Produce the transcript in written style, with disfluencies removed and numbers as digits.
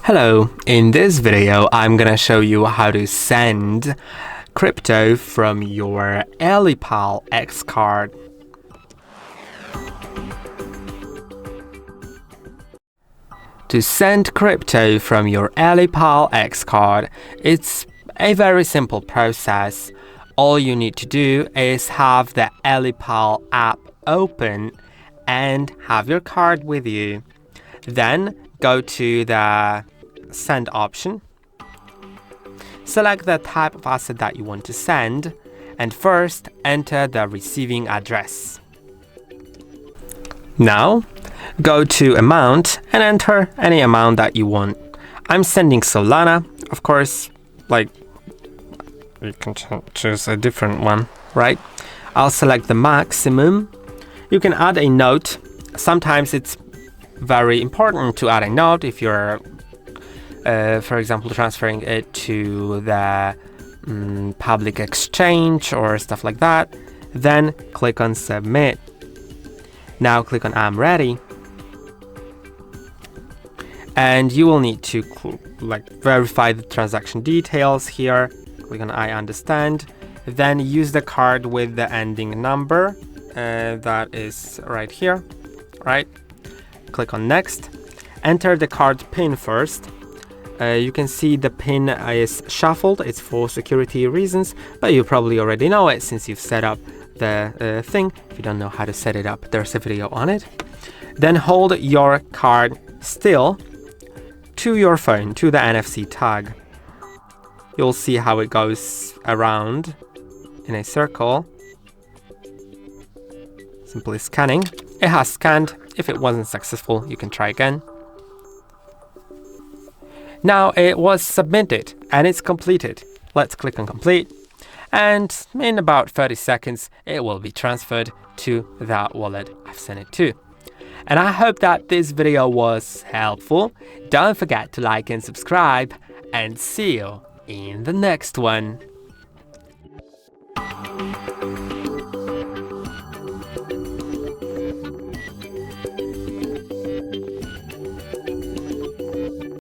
Hello, in this video I'm gonna show you how to send crypto from your Ellipal X Card. To send crypto from your Ellipal X Card, it's a very simple process. All you need to do is have the Ellipal app open and have your card with you. Then go to the send option, select the type of asset that you want to send, and first enter the receiving address. Now go to amount and enter any amount that you want. I'm sending Solana, of course, like you can choose a different one, right? I'll select the maximum. You can add a note. Sometimes it's very important to add a note if you're for example, transferring it to the public exchange or stuff like that. Then click on submit. Now click on I'm ready. And you will need to verify the transaction details here. Click on I understand. Then use the card with the ending number. That is right here, right? Click on next. Enter the card PIN first. You can see the PIN is shuffled. It's for security reasons, but you probably already know it since you've set up the thing. If you don't know how to set it up, there's a video on it. Then hold your card still to your phone, to the NFC tag. You'll see how it goes around in a circle. Simply scanning. It has scanned. If it wasn't successful, you can try again. Now it was submitted and it's completed. Let's click on complete, and in about 30 seconds it will be transferred to that wallet I've sent it to. And I hope that this video was helpful. Don't forget to like and subscribe, and see you in the next one.